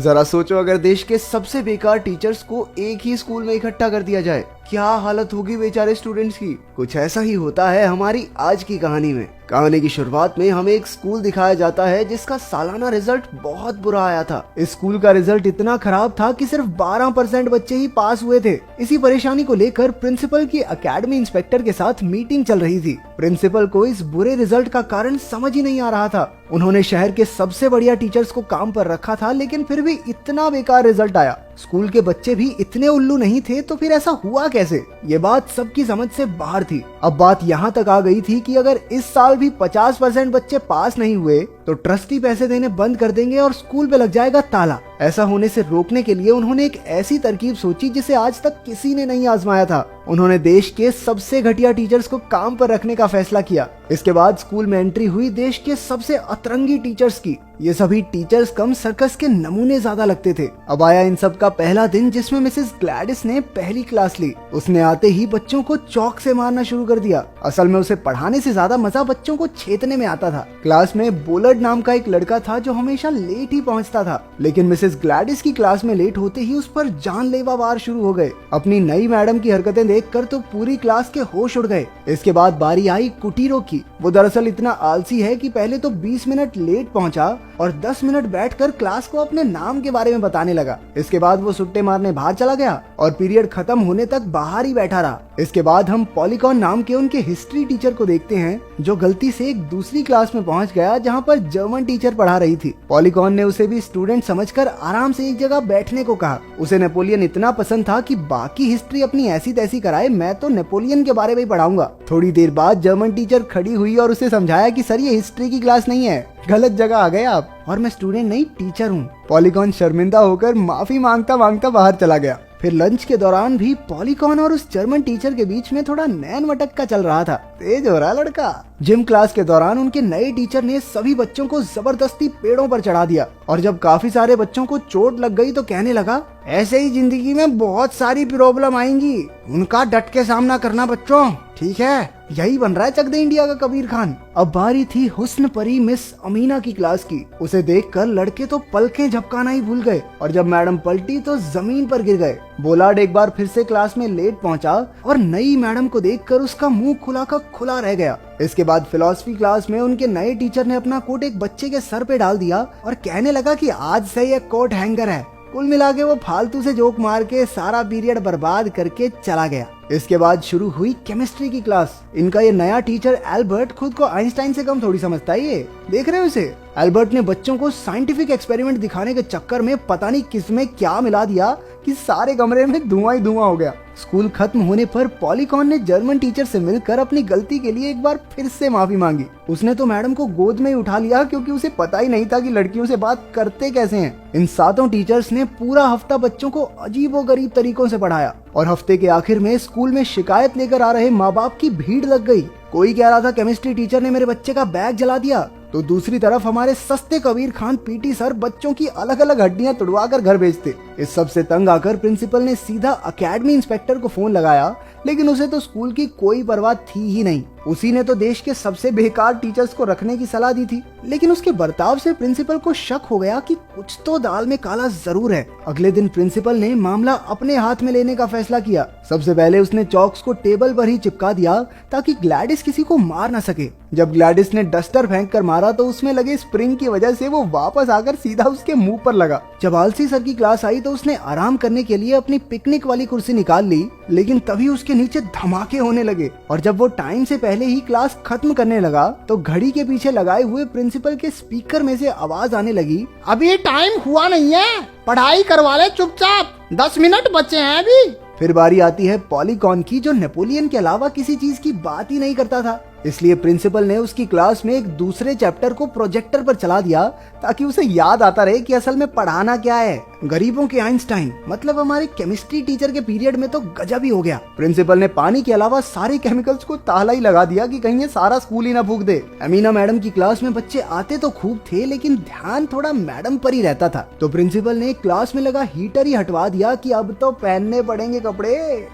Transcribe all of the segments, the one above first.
जरा सोचो अगर देश के सबसे बेकार टीचर्स को एक ही स्कूल में इकट्ठा कर दिया जाए, क्या हालत होगी बेचारे स्टूडेंट्स की। कुछ ऐसा ही होता है हमारी आज की कहानी में। कहानी की शुरुआत में हमें एक स्कूल दिखाया जाता है जिसका सालाना रिजल्ट बहुत बुरा आया था। इस स्कूल का रिजल्ट इतना खराब था कि सिर्फ 12% बच्चे ही पास हुए थे। इसी परेशानी को लेकर प्रिंसिपल की एकेडमी इंस्पेक्टर के साथ मीटिंग चल रही थी। प्रिंसिपल को इस बुरे रिजल्ट का कारण समझ ही नहीं आ रहा था। उन्होंने शहर के सबसे बढ़िया टीचर्स को काम पर रखा था, लेकिन फिर भी इतना बेकार रिजल्ट आया। स्कूल के बच्चे भी इतने उल्लू नहीं थे, तो फिर ऐसा हुआ कैसे? ये बात सबकी समझ से बाहर थी। अब बात यहाँ तक आ गई थी कि अगर इस साल भी 50% बच्चे पास नहीं हुए तो ट्रस्टी पैसे देने बंद कर देंगे और स्कूल पे लग जाएगा ताला। ऐसा होने से रोकने के लिए उन्होंने एक ऐसी तरकीब सोची जिसे आज तक किसी ने नहीं आजमाया था। उन्होंने देश के सबसे घटिया टीचर्स को काम पर रखने का फैसला किया। इसके बाद स्कूल में एंट्री हुई देश के सबसे अतरंगी टीचर्स की। ये सभी टीचर्स कम सर्कस के नमूने ज्यादा लगते थे। अब आया इन सब का पहला दिन जिसमें मिसेस ग्लैडिस ने पहली क्लास ली। उसने आते ही बच्चों को चौक से मारना शुरू कर दिया। असल में उसे पढ़ाने से ज्यादा मजा बच्चों को छेतने में आता था। क्लास में बोलर्ड नाम का एक लड़का था जो हमेशा लेट ही पहुंचता था, लेकिन मिसेस ग्लैडिस की क्लास में लेट होते ही उस पर जानलेवा वार शुरू हो गए। अपनी नई मैडम की हरकतें देखकर तो पूरी क्लास के होश उड़ गए। इसके बाद बारी आई कुटीरो की। वो दरअसल इतना आलसी है कि पहले तो 20 मिनट लेट पहुंचा और 10 मिनट बैठकर क्लास को अपने नाम के बारे में बताने लगा। इसके बाद वो सुट्टे मारने बाहर चला गया और पीरियड खत्म होने तक बाहर ही बैठा रहा। इसके बाद हम पॉलीकॉन नाम के उनके हिस्ट्री टीचर को देखते हैं, जो गलती से एक दूसरी क्लास में पहुंच गया जहां पर जर्मन टीचर पढ़ा रही थी। पॉलीकॉन ने उसे भी स्टूडेंट समझकर आराम से एक जगह बैठने को कहा। उसे नेपोलियन इतना पसंद था कि बाकी हिस्ट्री अपनी ऐसी तैसी कराए, मैं तो नेपोलियन के बारे में ही पढ़ाऊंगा। थोड़ी देर बाद जर्मन टीचर खड़ी हुई और उसे समझाया कि सर ये हिस्ट्री की क्लास नहीं है, गलत जगह आ गए आप, और मैं स्टूडेंट नहीं टीचर हूँ। पॉलीकॉन शर्मिंदा होकर माफी मांगता मांगता बाहर चला गया। फिर लंच के दौरान भी पॉलीकॉन और उस जर्मन टीचर के बीच में थोड़ा नैन मटक्का चल रहा था। तेज हो रहा लड़का। जिम क्लास के दौरान उनके नए टीचर ने सभी बच्चों को जबरदस्ती पेड़ों पर चढ़ा दिया और जब काफी सारे बच्चों को चोट लग गई तो कहने लगा, ऐसे ही जिंदगी में बहुत सारी प्रॉब्लम आएंगी, उनका डट के सामना करना बच्चों, ठीक है? यही बन रहा है चक दे इंडिया का कबीर खान। अब बारी थी हुस्न परी मिस अमीना की क्लास की। उसे देखकर लड़के तो पलकें झपकाना ही भूल गए और जब मैडम पलटी तो जमीन पर गिर गए। बोलार्ड एक बार फिर से क्लास में लेट पहुंचा और नई मैडम को देखकर उसका मुंह खुला का खुला रह गया। इसके बाद फिलॉसफी क्लास में उनके नए टीचर ने अपना कोट एक बच्चे के सर पे डाल दिया और कहने लगा कि आज से ये कोट हैंगर है। कुल मिला के वो फालतू से जोक मार के सारा पीरियड बर्बाद करके चला गया। इसके बाद शुरू हुई केमिस्ट्री की क्लास। इनका ये नया टीचर एल्बर्ट खुद को आइंस्टाइन से कम थोड़ी समझता है। ये देख रहे हो इसे? एल्बर्ट ने बच्चों को साइंटिफिक एक्सपेरिमेंट दिखाने के चक्कर में पता नहीं किसमें क्या मिला दिया कि सारे कमरे में धुआं ही धुआं हो गया। स्कूल खत्म होने पर पॉलीकॉन ने जर्मन टीचर से मिलकर अपनी गलती के लिए एक बार फिर से माफी मांगी। उसने तो मैडम को गोद में ही उठा लिया क्योंकि उसे पता ही नहीं था कि लड़कियों से बात करते कैसे हैं। इन सातों टीचर्स ने पूरा हफ्ता बच्चों को अजीबोगरीब तरीकों से पढ़ाया और हफ्ते के आखिर में स्कूल में शिकायत लेकर आ रहे माँ बाप की भीड़ लग गई। कोई कह रहा था केमिस्ट्री टीचर ने मेरे बच्चे का बैग जला दिया, तो दूसरी तरफ हमारे सस्ते कबीर खान पीटी सर बच्चों की अलग अलग हड्डियां तुड़वा कर घर भेजते। इस सब से तंग आकर प्रिंसिपल ने सीधा एकेडमी इंस्पेक्टर को फोन लगाया, लेकिन उसे तो स्कूल की कोई परवाह थी ही नहीं। उसी ने तो देश के सबसे बेकार टीचर्स को रखने की सलाह दी थी, लेकिन उसके बर्ताव से प्रिंसिपल को शक हो गया कि कुछ तो दाल में काला जरूर है। अगले दिन प्रिंसिपल ने मामला अपने हाथ में लेने का फैसला किया। सबसे पहले उसने चॉक्स को टेबल पर ही चिपका दिया ताकि ग्लैडिस किसी को मार न सके। जब ग्लैडिस ने डस्टर फेंक कर मारा तो उसमें लगे स्प्रिंग की वजह से वो वापस आकर सीधा उसके मुंह पर लगा। जब आलसी सर की क्लास आई तो उसने आराम करने के लिए अपनी पिकनिक वाली कुर्सी निकाल ली, लेकिन तभी उसके नीचे धमाके होने लगे और जब वो टाइम से पहले ही क्लास खत्म करने लगा तो घड़ी के पीछे लगाए हुए प्रिंसिपल के स्पीकर में से आवाज आने लगी, अभी टाइम हुआ नहीं है, पढ़ाई करवा ले चुपचाप, 10 मिनट बचे हैं अभी। फिर बारी आती है पॉलीकॉन की, जो नेपोलियन के अलावा किसी चीज की बात ही नहीं करता था। इसलिए प्रिंसिपल ने उसकी क्लास में एक दूसरे चैप्टर को प्रोजेक्टर पर चला दिया ताकि उसे याद आता रहे कि असल में पढ़ाना क्या है। गरीबों के आइंस्टाइन मतलब हमारे केमिस्ट्री टीचर के पीरियड में तो गजब ही हो गया। प्रिंसिपल ने पानी के अलावा सारे केमिकल्स को ताला ही लगा दिया कि कहीं ये सारा स्कूल ही ना फूंक दे। अमीना मैडम की क्लास में बच्चे आते तो खूब थे, लेकिन ध्यान थोड़ा मैडम पर ही रहता था, तो प्रिंसिपल ने क्लास में लगा हीटर ही हटवा दिया कि अब तो पहनने पड़ेंगे कपड़े।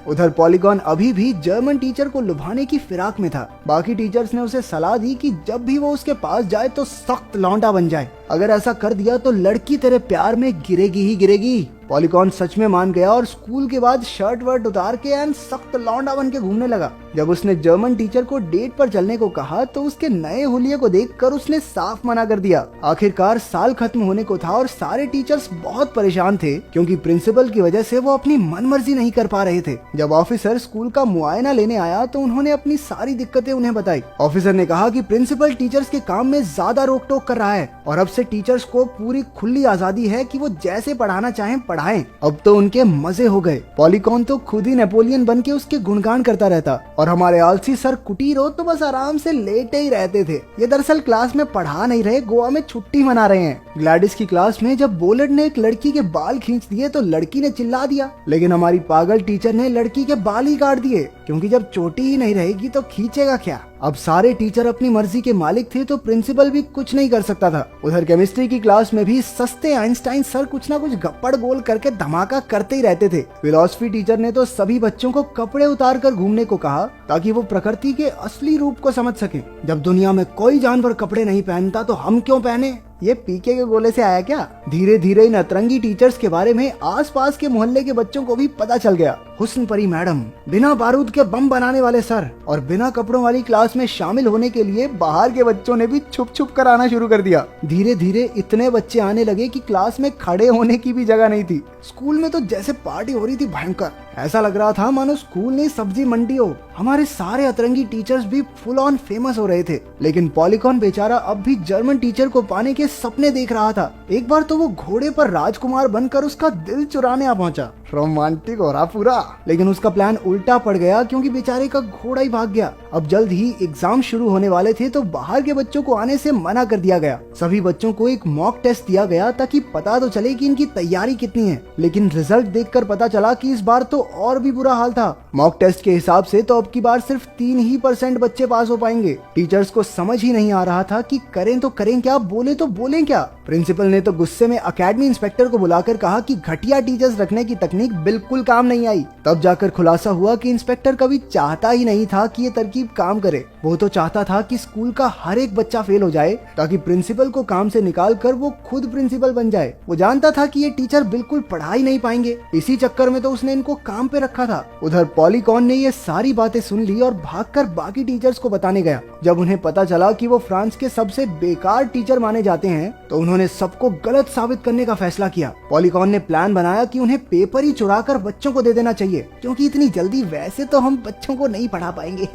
उधर पॉलीकॉन अभी भी जर्मन टीचर को लुभाने की फिराक में था। बाकी टीचर्स ने उसे सलाह दी कि जब भी वो उसके पास जाए तो सख्त लौंडा बन जाए अगर ऐसा कर दिया तो लड़की तेरे प्यार में गिरेगी ही गिरेगी। पॉलीकॉन सच में मान गया और स्कूल के बाद शर्ट वर्ट उतार के एंड सख्त लौंडा बन के घूमने लगा। जब उसने जर्मन टीचर को डेट पर चलने को कहा तो उसके नए हुलिये को देखकर उसने साफ मना कर दिया। आखिरकार साल खत्म होने को था और सारे टीचर्स बहुत परेशान थे क्योंकि प्रिंसिपल की वजह से वो अपनी मनमर्जी नहीं कर पा रहे थे। जब ऑफिसर स्कूल का मुआयना लेने आया तो उन्होंने अपनी सारी दिक्कतें उन्हें बताई। ऑफिसर ने कहा कि प्रिंसिपल टीचर्स के काम में ज्यादा रोक टोक कर रहा है और अब से टीचर्स को पूरी खुली आजादी है कि वो जैसे पढ़ाना चाहें पढ़ाएं। अब तो उनके मजे हो गए। पॉलीकॉन तो खुद ही नेपोलियन बन के उसके गुणगान करता रहता और हमारे आलसी सर कुटीरो तो बस आराम से लेटे ही रहते थे। ये दरअसल क्लास में पढ़ा नहीं रहे, गोवा में छुट्टी मना रहे हैं। ग्लैडिस की क्लास में जब बोलट ने एक लड़की के बाल खींच दिए तो लड़की ने चिल्ला दिया, लेकिन हमारी पागल टीचर ने लड़की के बाल ही काट दिए क्योंकि जब चोटी ही नहीं रहेगी तो खींचेगा क्या। अब सारे टीचर अपनी मर्जी के मालिक थे तो प्रिंसिपल भी कुछ नहीं कर सकता था। उधर केमिस्ट्री की क्लास में भी सस्ते आइंस्टाइन सर कुछ ना कुछ गप्पड़ गोल करके धमाका करते ही रहते थे। फिलॉसफी टीचर ने तो सभी बच्चों को कपड़े उतार कर घूमने को कहा ताकि वो प्रकृति के असली रूप को समझ सके। जब दुनिया में कोई जानवर कपड़े नहीं पहनता तो हम क्यों पहने? ये पीके के गोले से आया क्या? धीरे धीरे इन अतरंगी टीचर्स के बारे में आसपास के मोहल्ले के बच्चों को भी पता चल गया। हुस्न परी मैडम, बिना बारूद के बम बनाने वाले सर और बिना कपड़ों वाली क्लास में शामिल होने के लिए बाहर के बच्चों ने भी छुप छुप कर आना शुरू कर दिया। धीरे धीरे इतने बच्चे आने लगे कि क्लास में खड़े होने की भी जगह नहीं थी। स्कूल में तो जैसे पार्टी हो रही थी भयंकर। ऐसा लग रहा था मानो स्कूल नहीं सब्जी मंडी हो। हमारे सारे अतरंगी टीचर्स भी फुल ऑन फेमस हो रहे थे, लेकिन पॉलीकॉन बेचारा अब भी जर्मन टीचर को पाने के सपने देख रहा था। एक बार तो वो घोड़े पर राजकुमार बनकर उसका दिल चुराने आ पहुंचा। रोमांटिक हो रहा पूरा, लेकिन उसका प्लान उल्टा पड़ गया क्योंकि बेचारे का घोड़ा ही भाग गया। अब जल्द ही एग्जाम शुरू होने वाले थे तो बाहर के बच्चों को आने से मना कर दिया गया। सभी बच्चों को एक मॉक टेस्ट दिया गया ताकि पता तो चले कि इनकी तैयारी कितनी है, लेकिन रिजल्ट देखकर पता चला कि इस बार तो और भी बुरा हाल था। मॉक टेस्ट के हिसाब से तो अब की बार सिर्फ 3% बच्चे पास हो पाएंगे। टीचर्स को समझ ही नहीं आ रहा था कि करें तो करें क्या, बोले तो बोले क्या। प्रिंसिपल ने तो गुस्से में एकेडमी इंस्पेक्टर को बुलाकर कहा कि घटिया टीचर्स रखने की तकनीक बिल्कुल काम नहीं आई। तब जाकर खुलासा हुआ कि इंस्पेक्टर कभी चाहता ही नहीं था कि ये तरकीब काम करे। वो तो चाहता था कि स्कूल का हर एक बच्चा फेल हो जाए ताकि प्रिंसिपल को काम से निकाल कर वो खुद प्रिंसिपल बन जाए। वो जानता था कि ये टीचर बिल्कुल पढ़ा ही नहीं पाएंगे, इसी चक्कर में तो उसने इनको काम पे रखा था। उधर पॉलीकॉन ने ये सारी बातें सुन ली और भागकर बाकी टीचर्स को बताने गया। जब उन्हें पता चला कि वो फ्रांस के सबसे बेकार टीचर माने जाते हैं तो उन्होंने सबको गलत साबित करने का फैसला किया। पॉलीकॉन ने प्लान बनाया कि उन्हें पेपर ही चुराकर बच्चों को दे देना चाहिए क्योंकि इतनी जल्दी वैसे तो हम बच्चों को नहीं पढ़ा पाएंगे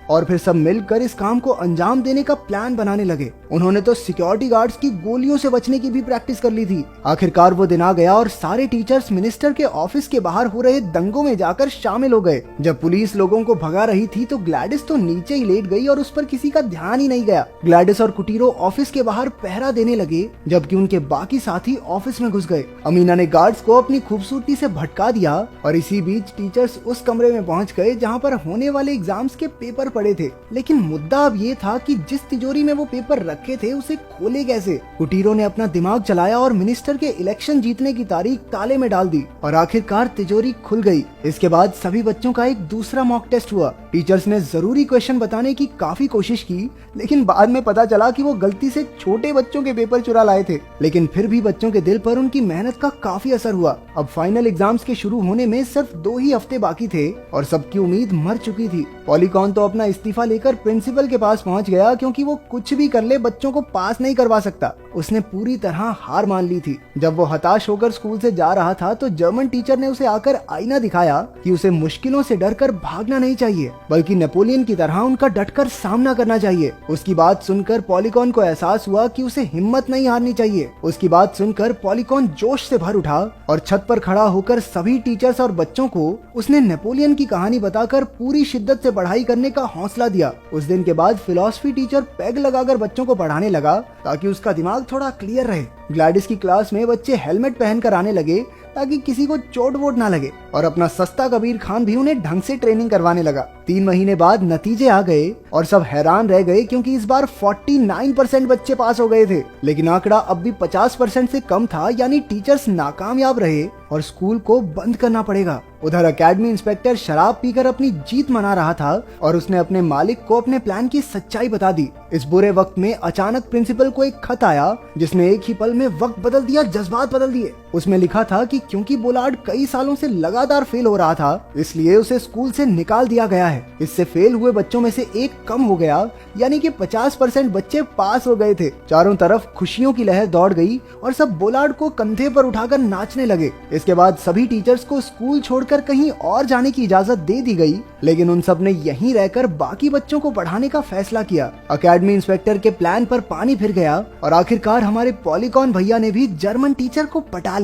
और फिर सब मिलकर इस काम को अंजाम देने का प्लान बनाने लगे। उन्होंने तो सिक्योरिटी गार्ड्स की गोलियों से बचने की भी प्रैक्टिस कर ली थी। आखिरकार वो दिन आ गया और सारे टीचर्स मिनिस्टर के ऑफिस के बाहर हो रहे दंगों में जाकर शामिल हो गए। जब पुलिस लोगों को भगा रही थी तो ग्लैडिस तो नीचे ही लेट गई और उस पर किसी का ध्यान ही नहीं गया। ग्लैडिस और कुटीरो ऑफिस के बाहर पहरा देने लगे जबकि उनके बाकी साथी ऑफिस में घुस गए। अमीना ने गार्ड्स को अपनी खूबसूरती से भटका दिया और इसी बीच टीचर्स उस कमरे में पहुंच गए जहां पर होने वाले एग्जाम्स के पेपर पड़े थे। लेकिन मुद्दा अब ये था कि जिस तिजोरी में वो पेपर रखे थे उसे खोले कैसे। कुटीरो ने अपना दिमाग चलाया और मिनिस्टर के इलेक्शन जीतने की तारीख ताले में डाल दी और आखिरकार तिजोरी खुल गई। इसके बाद सभी बच्चों का एक दूसरा मॉक टेस्ट हुआ। टीचर्स ने जरूरी क्वेश्चन बताने की काफी कोशिश की, लेकिन बाद में पता चला कि वो गलती से छोटे बच्चों के पेपर चुरा लाए थे। लेकिन फिर भी बच्चों के दिल पर उनकी मेहनत का काफी असर हुआ। अब फाइनल एग्जाम्स के शुरू होने में सिर्फ 2 ही हफ्ते बाकी थे और सबकी उम्मीद मर चुकी थी। पॉलीकॉन तो अपना इस्तीफा लेकर प्रिंसिपल के पास पहुंच गया क्योंकि वो कुछ भी कर ले बच्चों को पास नहीं करवा सकता। उसने पूरी तरह हार मान ली थी। जब वो हताश होकर स्कूल से जा रहा था तो जर्मन टीचर ने उसे आकर आईना दिखाया कि उसे मुश्किलों से डरकर भागना नहीं चाहिए बल्कि नेपोलियन की तरह उनका डटकर सामना करना चाहिए। उसकी बात सुनकर पॉलीकॉन को एहसास हुआ कि उसे हिम्मत नहीं हारनी चाहिए। उसकी बात सुनकर पॉलीकॉन जोश से भर उठा और छत पर खड़ा होकर सभी टीचर्स और बच्चों को उसने नेपोलियन की कहानी बताकर पूरी शिद्दत से पढ़ाई करने का हौसला दिया। उस दिन के बाद फिलॉसफी टीचर पैग लगाकर बच्चों को पढ़ाने लगा ताकि उसका दिमाग थोड़ा क्लियर रहे। ग्लैडिस की क्लास में बच्चे हेलमेट पहनकर आने लगे ताकि किसी को चोट वोट ना लगे और अपना सस्ता कबीर खान भी उन्हें ढंग से ट्रेनिंग करवाने लगा। 3 महीने बाद नतीजे आ गए और सब हैरान रह गए क्योंकि इस बार 49% बच्चे पास हो गए थे, लेकिन आंकड़ा अब भी 50% से कम था, यानी टीचर्स नाकामयाब रहे और स्कूल को बंद करना पड़ेगा। उधर एकेडमी इंस्पेक्टर शराब पीकर अपनी जीत मना रहा था और उसने अपने मालिक को अपने प्लान की सच्चाई बता दी। इस बुरे वक्त में अचानक प्रिंसिपल को एक खत आया जिसने एक ही पल में वक्त बदल दिया, जज्बात बदल दिए। उसमें लिखा था कि क्योंकि बोलार्ड कई सालों से लगातार फेल हो रहा था, इसलिए उसे स्कूल से निकाल दिया गया है। इससे फेल हुए बच्चों में से एक कम हो गया, यानी कि 50% बच्चे पास हो गए थे। चारों तरफ खुशियों की लहर दौड़ गई और सब बोलार्ड को कंधे पर उठाकर नाचने लगे। इसके बाद सभी टीचर्स को स्कूल छोड़कर कहीं और जाने की इजाजत दे दी गई, लेकिन उन सब ने यहीं रहकर बाकी बच्चों को पढ़ाने का फैसला किया। एकेडमी इंस्पेक्टर के प्लान पर पानी फिर गया और आखिरकार हमारे पॉलीकॉन भैया ने भी जर्मन टीचर को पटा लिया।